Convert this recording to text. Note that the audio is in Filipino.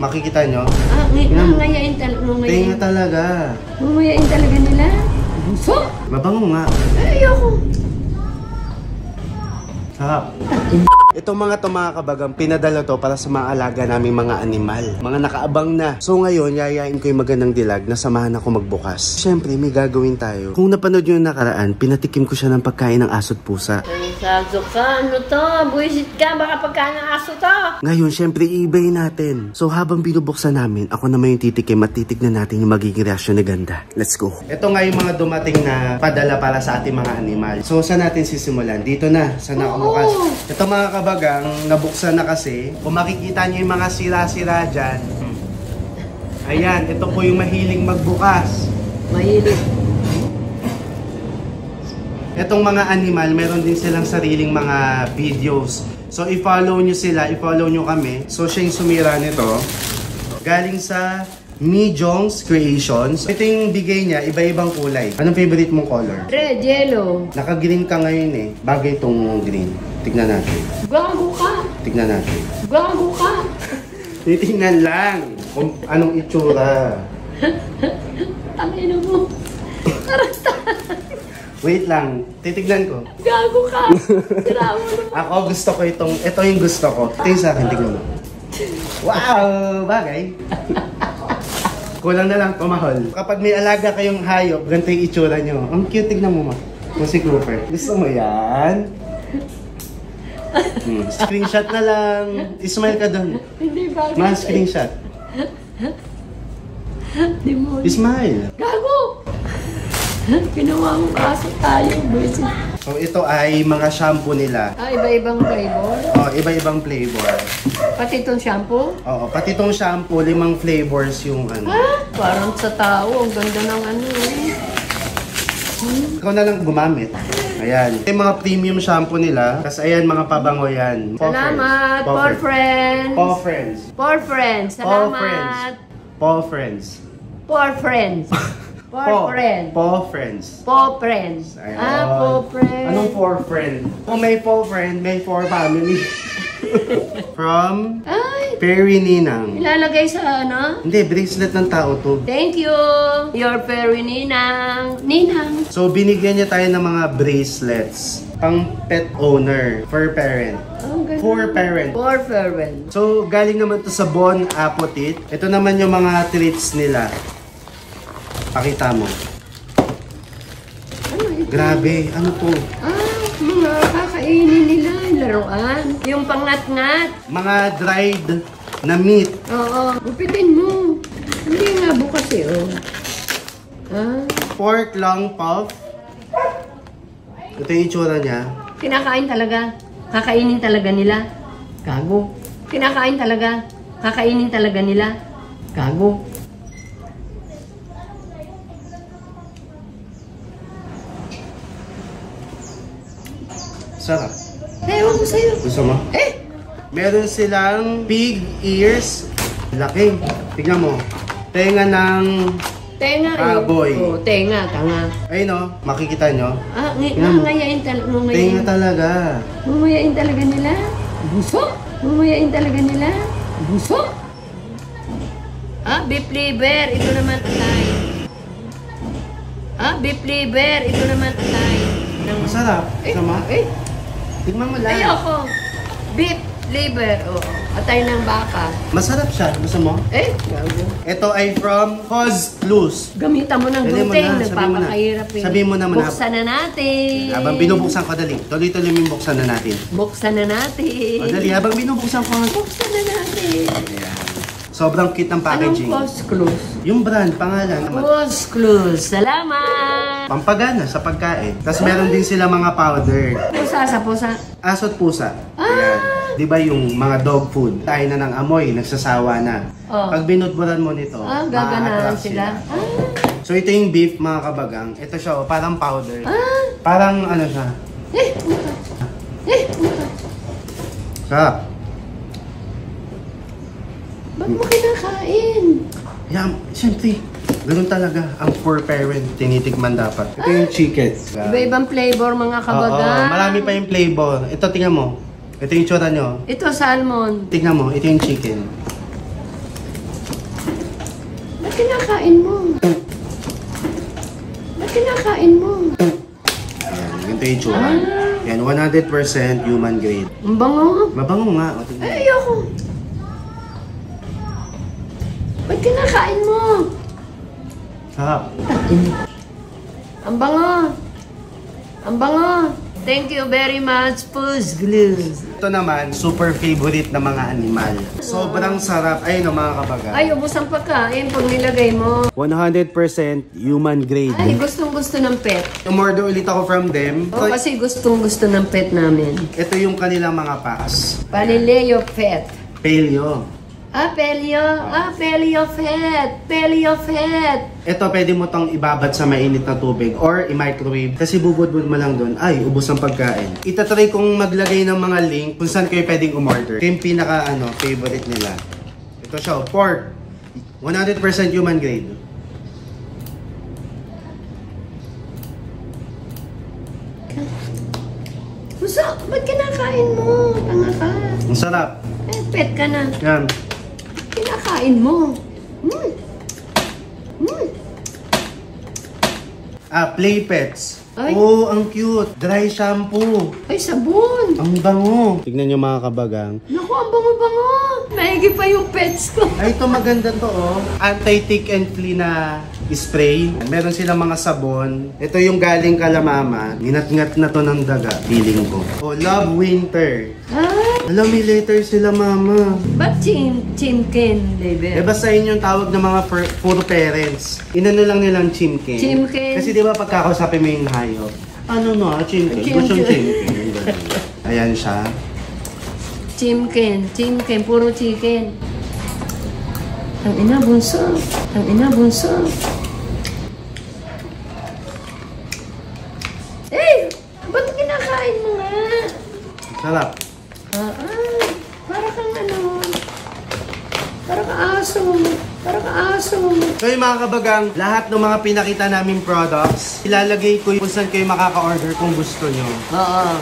Makikita nyo? Ngayain talaga. Tinga talaga. Ngayain talaga nila. So? Mabango nga. Ayoko. Sarap. Itong mga kabagang, pinadala to para sa mga alaga naming mga animal. Mga nakaabang na. So ngayon, yayain ko yung magandang dilag na samahan ako magbukas. Siyempre, may gagawin tayo. Kung napanood yung nakaraan, pinatikim ko siya ng pagkain ng aso't pusa. Sazo ka, ano to? Buisit ka, baka pagkain ng aso to. Ngayon, siyempre, i-ibay natin. So habang binubuksan namin, ako naman yung titikim at titignan natin yung magiging reaksyon ni Ganda. Let's go. Ito nga yung mga dumating na padala para sa ating mga animal. So saan natin sisimulan? Dito na, sa nakabukas. Ito mga kabagang, nabuksan na kasi. Kung makikita nyo yung mga sira-sira dyan. Ayan, ito po yung mahiling magbukas. Mahilig. Itong mga animal, meron din silang sariling mga videos. So i-follow nyo sila, i-follow nyo kami. So siya yung sumira nito. Galing sa Mijong's Creations. Ito yung bigay niya, iba-ibang kulay. Anong favorite mong color? Red, yellow. Naka-green ka ngayon eh. Bagay itong green. Tignan natin. Gago ka. Tignan natin. Gago ka. Titingnan lang kung anong itsura. Tangina mo. Wait lang, titignan ko. Gago ka. Sira mo naman. Ako gusto ko ito yung gusto ko. Ito yung sa akin, tignan mo. Wow! Bagay. Kulang na lang pamahol. Kapag may alaga kayong hayop, ganito yung itsura nyo. Ang cute, tignan mo ma. Kung si Cooper. Gusto mo yan? Screenshot na lang. Ismile ka doon. Hindi bagay. Ma-screenshot. Di mo. Smile. Gago. Ginawa mong aso tayo, boys. So ito ay mga shampoo nila. Iba-ibang flavor. Oh, iba-ibang flavor. Pati itong shampoo? Oo, pati itong shampoo, 5 flavors yung ano. Parang sa tao, ang ganda ng ano eh. Ikaw na lang gumamit. Ayan. Yung mga premium shampoo nila. Tapos ayan, mga pabango yan. Salamat, Paw Friends. Paw Friends. Paw Friends. Salamat. Paw Friends. Paw Friends. Paw Friends. Paw Friends. Paw Friends. Paw Friends. Anong Paw Friend? Kung may Paw Friend, may for family. From Fairy Ninang. Ilalagay sa ano? Hindi, bracelet ng tao to. Thank you. Your Fairy Ninang. Ninang. So, binigyan niya tayo ng mga bracelets. Pang pet owner. For parent. For parent. For parent. So, galing naman to sa Bon Appetit. Ito naman yung mga treats nila. Pakita mo. Ano ito? Grabe, ano to? Mga kakainin nila, laruan. Yung pangnat-ngat. Mga dried na meat. Oo, gupitin mo. Hindi nga bukas eh, oh. Pork long puff. Ito yung itsura niya. Kinakain talaga. Kakainin talaga nila. Gago. Kinakain talaga. Kakainin talaga nila. Gago. Sarap. Ewan ko sa'yo. Gusto mo? Meron silang pig ears. Laki. Tignan mo. Tenga ng Tenga baboy. Oh, tenga, tanga. Ayun o, makikita nyo. Ngayain talaga. Tenga talaga. Ngayain talaga nila. Buso. Ngayain talaga nila. Buso. Beef liver. Ito naman atay. Beef liver. Ito naman atay. Masarap. Sama? Tignan mo lang. Ayoko. Beef liver. Oo. Atay ng baka. Masarap siya. Gusto mo? Gago. Ito ay from Cause Plus. Gamitan mo ng gunting. Nagpapakahirap eh. Sabihin mo naman. Buksan na natin. Habang binubuksan ko, dali. Tuloy-tuloy yung buksan na natin. Buksan na natin. O, dali. Habang binubuksan ko. Buksan na natin. Ayan. Sobrang cute ng packaging. Anong Cause Plus? Yung brand, pangalan. Cause Plus. Salamat. Pampagana sa pagkain. Tapos meron din sila mga powder. Pusa sa pusa. Aso't pusa. Ayan. Di ba yung mga dog food? Tayo na ng amoy, nagsasawa na. Pag binudburan mo nito, gaganahan sila. So ito yung beef mga kabagang. Ito siya, parang powder. Parang ano siya. Sarap. Ba't mo kinakain? Yeah, siyempre. Ganun talaga. Ang for parent, tinitikman dapat. Ito yung chicken. Iba-ibang flavor mga kabagang. Marami pa yung flavor. Ito, tingnan mo. Ito yung tsura nyo. Ito salmon. Tingnan mo, ito yung chicken. kinakain mo? Ba't kinakain mo? Ayan, ganito yung tsura. Yan, 100% human grade. Ang bango. Mabango nga. O, tingnan. Ay, ayoko. Ba't kinakain mo? Sarap. Ang bango. Ang bango. Thank you very much, Puss Glues. Ito naman, super favorite na mga animal. Sobrang sarap. Ayun o mga kabaga. Ay, ubos ang pagkain pag nilagay mo. 100% human grade. Ay, gustong-gusto ng pet. Umorder ulit ako from them. O, kasi gustong-gusto ng pet namin. Ito yung kanilang mga packs. Palileo Pet. Paleo. Pelio. Pelio Pet. Pelio Pet. Ito, pwede mo tong ibabad sa mainit na tubig or i-microwave. Kasi bubudbud mo lang doon, ay, ubos ang pagkain. Itatry kong maglagay ng mga link kung saan kayo pwedeng umorder. Ito yung pinaka, favorite nila. Ito siya, pork. 100% human grade. Pusa, ba't kinakain mo? Tanga ka. Ang sarap. Eh, pet ka na. Yan. Kinakain mo. Play Pets. Ay. Oh, ang cute. Dry shampoo. Ay, sabon. Ang bango. Tignan nyo mga kabagang. Naku, ang bango-bango. Maigi pa yung pets ko. Ay, ito maganda to, oh. Anti-tick and flea na spray. Meron silang mga sabon. Ito yung galing kalamama. Nginat-ngat na to ng daga. Feeling ko. Oh, Love Winter. Ay, Alam, may letter sila, mama. ba't chimkin, baby? Eh, basta yun yung tawag ng mga puro parents. Inano lang nilang chimkin. Chimkin. Kasi di ba pagkakausapin mo yung hayop, ano no, chimkin. Gusto yung chimkin. Ayan siya. Chimkin, puro chicken. Ang ina bunso. Eh, ba't kinakain mo nga? Sarap. Para kang para kang aso. So yung mga kabagang, lahat ng mga pinakita naming products, ilalagay ko kung saan kayo makaka-order kung gusto nyo. Oo.